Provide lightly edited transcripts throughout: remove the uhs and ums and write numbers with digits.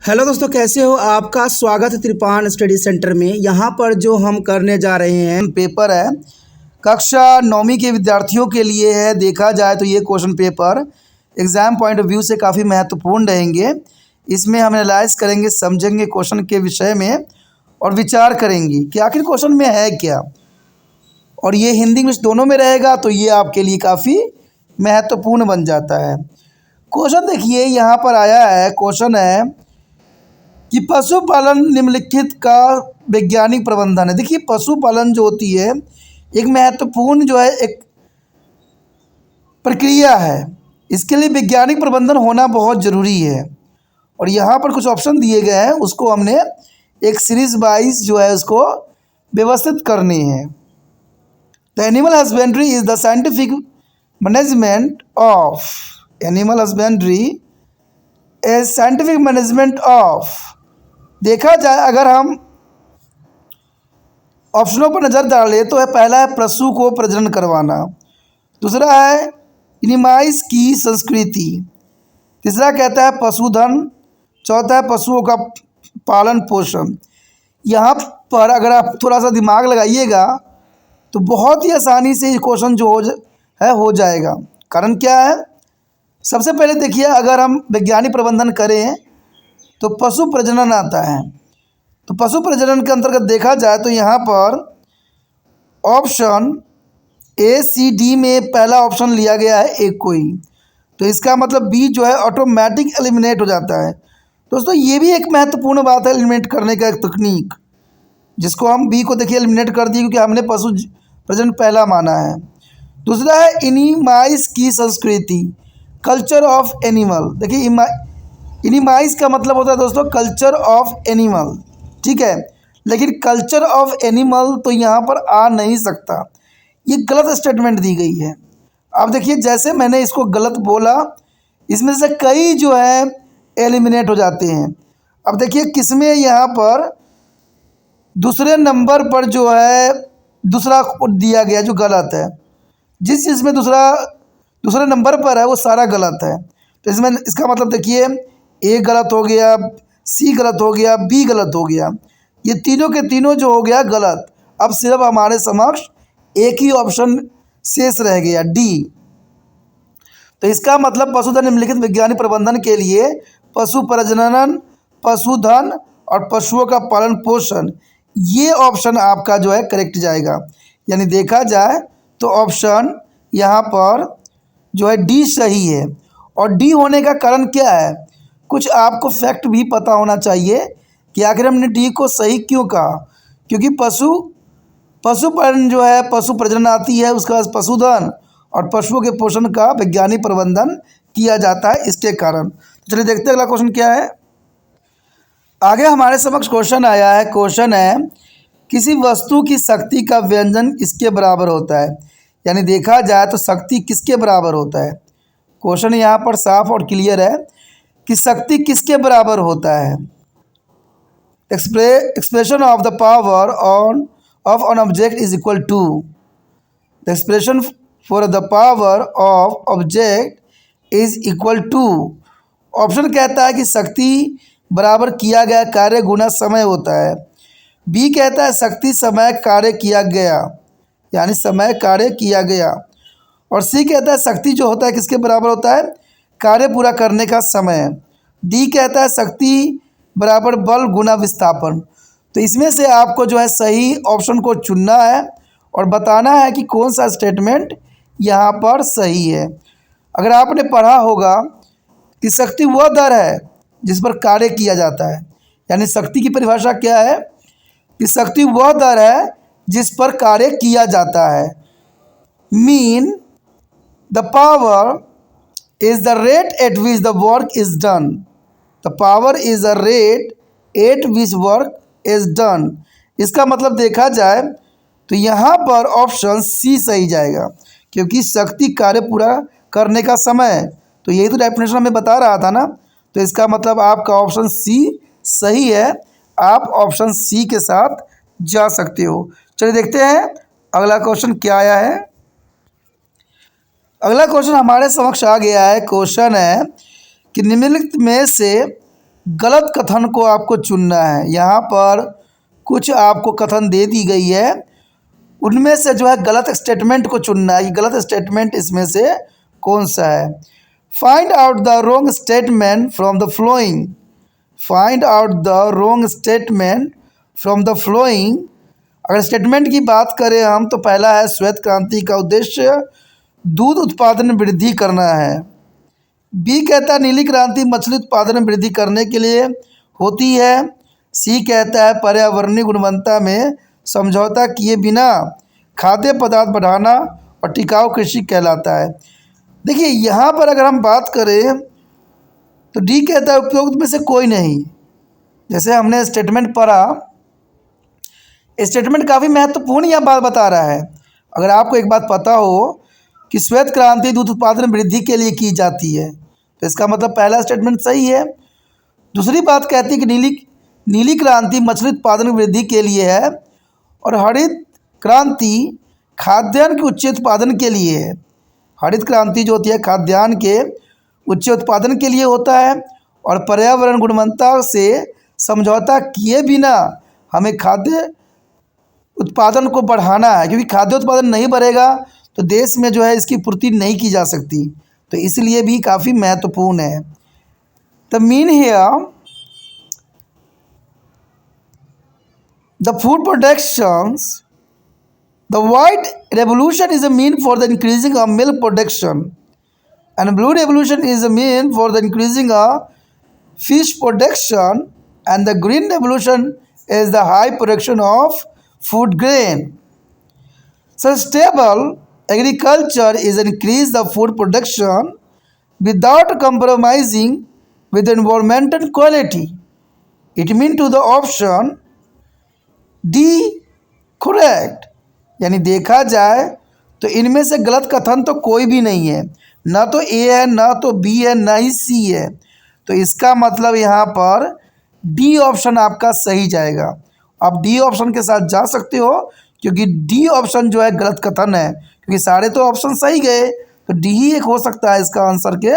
Hello दोस्तों, कैसे हो? आपका स्वागत है त्रिपान स्टडी सेंटर में। यहाँ पर जो हम करने जा रहे हैं पेपर है कक्षा 9वीं के विद्यार्थियों के लिए है। देखा जाए तो ये question paper exam point of view से काफ़ी महत्वपूर्ण रहेंगे। इसमें हम एनालाइज करेंगे, समझेंगे क्वेश्चन के विषय में और विचार करेंगे कि आखिर क्वेश्चन में है क्या। और ये हिंदी इंग्लिश दोनों में रहेगा तो ये आपके लिए काफ़ी महत्वपूर्ण बन जाता है। क्वेश्चन देखिए, यहाँ पर आया है, क्वेश्चन है कि पशुपालन निम्नलिखित का वैज्ञानिक प्रबंधन है। देखिए, पशुपालन जो होती है एक महत्वपूर्ण जो है एक प्रक्रिया है। इसके लिए वैज्ञानिक प्रबंधन होना बहुत ज़रूरी है। और यहाँ पर कुछ ऑप्शन दिए गए हैं, उसको हमने एक सीरीज वाइज जो है उसको व्यवस्थित करनी है। The animal husbandry is the scientific management of animal husbandry as scientific management of. देखा जाए अगर हम ऑप्शनों पर नज़र डालें तो पहला है पशु को प्रजनन करवाना, दूसरा है इनिमाइस की संस्कृति, तीसरा कहता है पशुधन, चौथा है पशुओं का पालन पोषण। यहाँ पर अगर आप थोड़ा सा दिमाग लगाइएगा तो बहुत ही आसानी से ये क्वेश्चन जो हो जाएगा। कारण क्या है? सबसे पहले देखिए, अगर हम वैज्ञानिक प्रबंधन करें तो पशु प्रजनन आता है। तो पशु प्रजनन के अंतर्गत देखा जाए तो यहाँ पर ऑप्शन ए सी डी में पहला ऑप्शन लिया गया है एक कोई, तो इसका मतलब बी जो है ऑटोमेटिक एलिमिनेट हो जाता है। दोस्तों, ये भी एक महत्वपूर्ण बात है एलिमिनेट करने का एक तकनीक, जिसको हम बी को देखिए एलिमिनेट कर दिए क्योंकि हमने पशु प्रजनन पहला माना है। दूसरा है इनिमाइस की संस्कृति, कल्चर ऑफ एनिमल। देखिए, इनिमाइस का मतलब होता है दोस्तों कल्चर ऑफ एनिमल, ठीक है। लेकिन कल्चर ऑफ एनिमल तो यहाँ पर आ नहीं सकता, ये गलत स्टेटमेंट दी गई है। अब देखिए, जैसे मैंने इसको गलत बोला, इसमें से कई जो है एलिमिनेट हो जाते हैं। अब देखिए किसमें यहाँ पर दूसरे नंबर पर जो है दूसरा दिया गया जो गलत है। जिस चीज़ में दूसरे नंबर पर है वो सारा गलत है। तो इसमें इसका मतलब देखिए, ए गलत हो गया, सी गलत हो गया, बी गलत हो गया, ये तीनों के तीनों जो हो गया गलत। अब सिर्फ हमारे समक्ष एक ही ऑप्शन शेष रह गया, डी। तो इसका मतलब पशुधन निम्नलिखित वैज्ञानिक प्रबंधन के लिए पशु प्रजनन, पशुधन और पशुओं का पालन पोषण, ये ऑप्शन आपका जो है करेक्ट जाएगा। यानी देखा जाए तो ऑप्शन यहाँ पर जो है डी सही है। और डी होने का कारण क्या है? कुछ आपको फैक्ट भी पता होना चाहिए कि आखिर हमने डी को सही क्यों कहा। क्योंकि पशुपालन जो है पशु प्रजनन आती है, उसके बाद पशुधन और पशुओं के पोषण का वैज्ञानिक प्रबंधन किया जाता है इसके कारण। तो चलिए देखते हैं अगला क्वेश्चन क्या है। आगे हमारे समक्ष क्वेश्चन आया है, क्वेश्चन है किसी वस्तु की शक्ति का व्यंजन इसके बराबर होता है। यानी देखा जाए तो शक्ति किसके बराबर होता है। क्वेश्चन यहाँ पर साफ और क्लियर है कि शक्ति किसके बराबर होता है। Expression of the power of an object is equal to the expression for the power of object is equal to. Option कहता है कि शक्ति बराबर किया गया कार्य गुना समय होता है। बी कहता है शक्ति समय कार्य किया गया, यानी समय कार्य किया गया। और सी कहता है शक्ति जो होता है किसके बराबर होता है, कार्य पूरा करने का समय। डी कहता है शक्ति बराबर बल गुना विस्थापन। तो इसमें से आपको जो है सही ऑप्शन को चुनना है और बताना है कि कौन सा स्टेटमेंट यहाँ पर सही है। अगर आपने पढ़ा होगा कि शक्ति वह दर है जिस पर कार्य किया जाता है, यानी शक्ति की परिभाषा क्या है कि शक्ति वह दर है जिस पर कार्य किया जाता है। Mean the power is the rate at which the work is done. The power is the rate at which work is done. इसका मतलब देखा जाए तो यहाँ पर ऑप्शन सी सही जाएगा, क्योंकि शक्ति कार्य पूरा करने का समय, तो यही तो डेफिनेशन हमें बता रहा था ना। तो इसका मतलब आपका ऑप्शन सी सही है, आप ऑप्शन सी के साथ जा सकते हो। चलिए देखते हैं अगला क्वेश्चन क्या आया है। अगला क्वेश्चन हमारे समक्ष आ गया है। क्वेश्चन है कि निम्नलिखित में से गलत कथन को आपको चुनना है। यहाँ पर कुछ आपको कथन दे दी गई है, उनमें से जो है गलत स्टेटमेंट को चुनना है कि गलत स्टेटमेंट इसमें से कौन सा है। Find out the wrong statement from the flowing. Find out the wrong statement from the flowing. अगर स्टेटमेंट की बात करें हम तो पहला है श्वेत क्रांति का उद्देश्य दूध उत्पादन में वृद्धि करना है। बी कहता है नीली क्रांति मछली उत्पादन में वृद्धि करने के लिए होती है। सी कहता है पर्यावरणीय गुणवत्ता में समझौता किए बिना खाद्य पदार्थ बढ़ाना और टिकाऊ कृषि कहलाता है। देखिए यहाँ पर अगर हम बात करें तो डी कहता है उपयुक्त में से कोई नहीं। जैसे हमने स्टेटमेंट पढ़ा, स्टेटमेंट काफ़ी महत्वपूर्ण यह बात बता रहा है। अगर आपको एक बात पता हो कि श्वेत क्रांति दूध उत्पादन वृद्धि के लिए की जाती है तो इसका मतलब पहला स्टेटमेंट सही है। दूसरी बात कहती है कि नीली क्रांति मछली उत्पादन वृद्धि के लिए है और हरित क्रांति खाद्यान्न के उच्च उत्पादन के लिए है। हरित क्रांति जो होती है खाद्यान्न के उच्च उत्पादन के लिए होता है और पर्यावरण गुणवत्ता से समझौता किए बिना हमें खाद्य उत्पादन को बढ़ाना है, क्योंकि खाद्य उत्पादन नहीं बढ़ेगा तो देश में जो है इसकी पूर्ति नहीं की जा सकती, तो इसलिए भी काफ़ी महत्वपूर्ण है। The mean here the food productions the white revolution is a mean for the increasing of milk production and blue revolution is a mean for the increasing of fish production and the green revolution is the high production of food grain. Sustainable agriculture is increase the food production without compromising with environmental quality. It means to the option D correct। यानी देखा जाए तो इनमें से गलत कथन तो कोई भी नहीं है, ना तो ए है, ना तो बी है, ना ही सी है, तो इसका मतलब यहाँ पर डी ऑप्शन आपका सही जाएगा। आप डी ऑप्शन के साथ जा सकते हो क्योंकि डी ऑप्शन जो है गलत कथन है, क्योंकि सारे तो ऑप्शन सही गए तो डी ही एक हो सकता है इसका आंसर के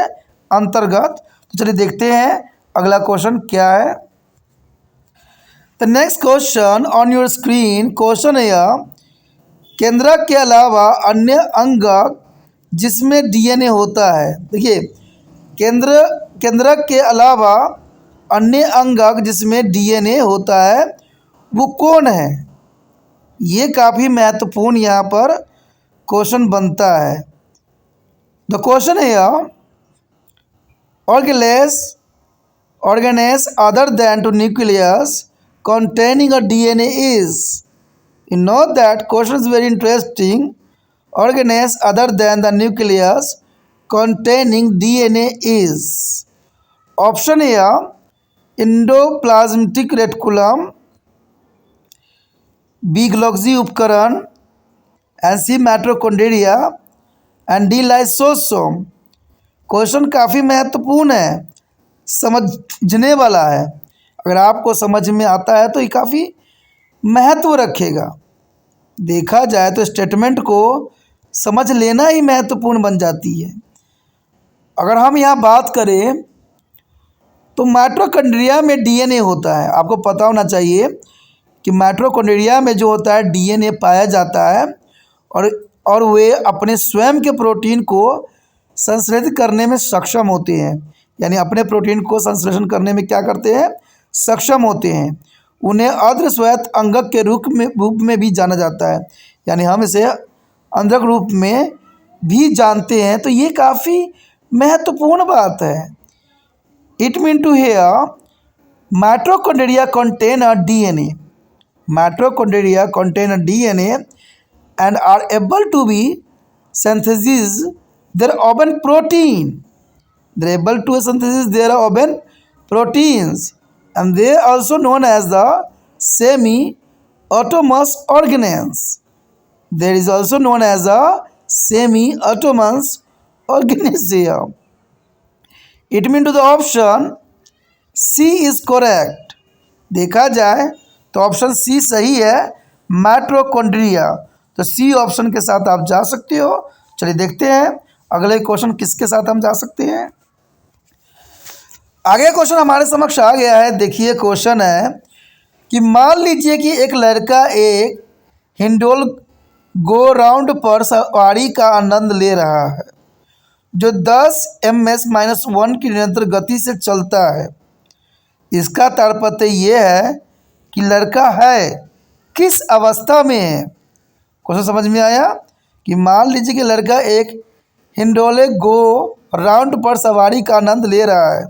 अंतर्गत। तो चलिए देखते हैं अगला क्वेश्चन क्या है। The next question on your screen question है केंद्रक के अलावा अन्य अंगक जिसमें डीएनए होता है। देखिए केंद्रक के अलावा अन्य अंगक जिसमें डीएनए होता है वो कौन है, ये काफ़ी महत्वपूर्ण यहाँ पर क्वेश्चन बनता है। द क्वेश्चन है organelles other than to nucleus containing a DNA is। You know that question is very interesting। Organelles other than the nucleus containing DNA is option A endoplasmic reticulum, B Golgi उपकरण, and C mitochondria and D lysosome। Question काफ़ी महत्वपूर्ण है, समझने वाला है। अगर आपको समझ में आता है तो ये काफ़ी महत्व रखेगा। देखा जाए तो स्टेटमेंट को समझ लेना ही महत्वपूर्ण बन जाती है। अगर हम यहाँ बात करें तो माइटोकॉन्ड्रिया में डीएनए होता है। आपको पता होना चाहिए कि माइटोकॉन्ड्रिया में जो होता है डीएनए पाया जाता है और वे अपने स्वयं के प्रोटीन को संश्लेषित करने में सक्षम होते हैं। यानी अपने प्रोटीन को संश्लेषण करने में क्या करते हैं, सक्षम होते हैं। उन्हें अर्धस्वायत्त अंगक के रूप में भी जाना जाता है, यानी हम इसे अंगक रूप में भी जानते हैं। तो ये काफ़ी महत्वपूर्ण बात है। It mean to here mitochondria contain a DNA. Mitochondria contain a DNA and are able to be synthesis their own protein। They are able to synthesize their own proteins and they are also known as the semi-autonomous organelles। There is also known as a semi-autonomous organism। It means to the option C is correct। देखा जाए तो option C सही है, mitochondria. तो C option के साथ आप जा सकते हो। चलिए देखते हैं अगले क्वेश्चन किसके साथ हम जा सकते हैं। आगे क्वेश्चन हमारे समक्ष आ गया है। देखिए क्वेश्चन है कि मान लीजिए कि एक लड़का एक हिंडोल गो राउंड पर सवारी का आनंद ले रहा है जो 10 ms-1 की निरंतर गति से चलता है। इसका तात्पर्य ये है कि लड़का है किस अवस्था में है। क्वेश्चन समझ में आया कि मान लीजिए कि लड़का एक हिंडोले गो राउंड पर सवारी का आनंद ले रहा है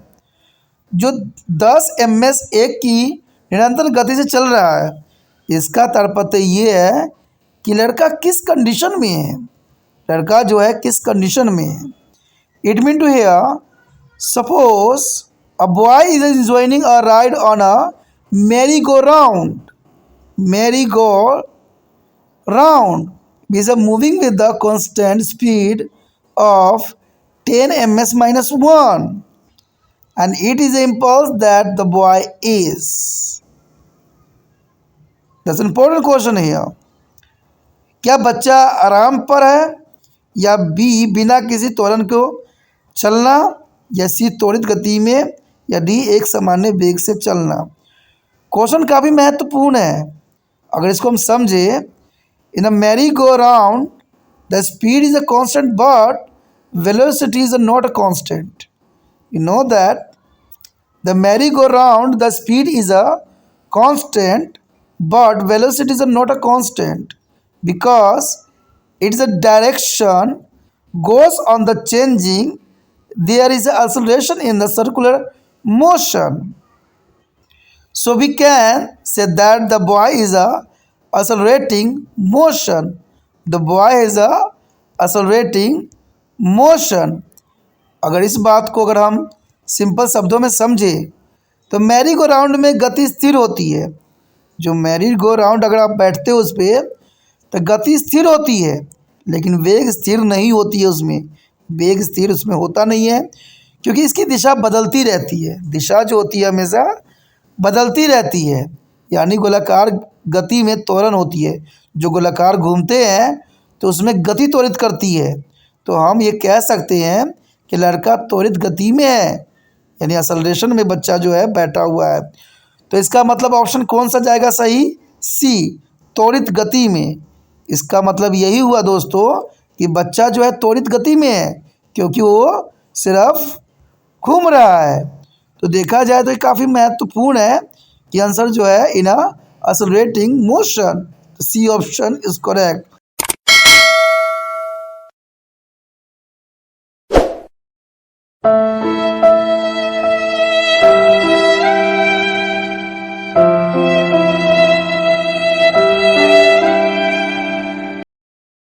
जो 10 ms/1 की निरंतर गति से चल रहा है। इसका तात्पर्य ये है कि लड़का किस कंडीशन में है, लड़का जो है किस कंडीशन में है। It mean to here suppose a boy is enjoying a ride on a merry go round is moving with the constant speed of 10 ms-1 and it is the impulse that the boy is. That's an important question here. क्या बच्चा आराम पर है, या B बिना किसी त्वरण को चलना, या सी त्वरित गति में, या डी एक सामान्य वेग से चलना। क्वेश्चन काफ़ी महत्वपूर्ण है। अगर इसको हम समझे, in a merry go round the speed is a constant but velocity is not a constant. You know that the merry go round the speed is a constant but velocity is not a constant because its direction goes on the changing. There is acceleration in the circular motion, so we can say that the boy is a accelerating motion. The boy is a accelerating motion. अगर इस बात को अगर हम simple शब्दों में समझें तो मैरी गो राउंड में गति स्थिर होती है। जो मैरी गो राउंड अगर आप बैठते हो उस पर तो गति स्थिर होती है, लेकिन वेग स्थिर नहीं होती है। उसमें वेग स्थिर उसमें होता नहीं है क्योंकि इसकी दिशा बदलती रहती है। दिशा जो होती है हमेशा बदलती रहती है, यानी गोलाकार गति में त्वरण होती है। जो गोलाकार घूमते हैं तो उसमें गति त्वरित करती है। तो हम ये कह सकते हैं कि लड़का त्वरित गति में है, यानी एक्सेलरेशन में बच्चा जो है बैठा हुआ है। तो इसका मतलब ऑप्शन कौन सा जाएगा सही? सी, त्वरित गति में। इसका मतलब यही हुआ दोस्तों कि बच्चा जो है त्वरित गति में है क्योंकि वो सिर्फ घूम रहा है। तो देखा जाए तो ये काफ़ी महत्वपूर्ण है कि आंसर जो है in a accelerating motion. C option is correct.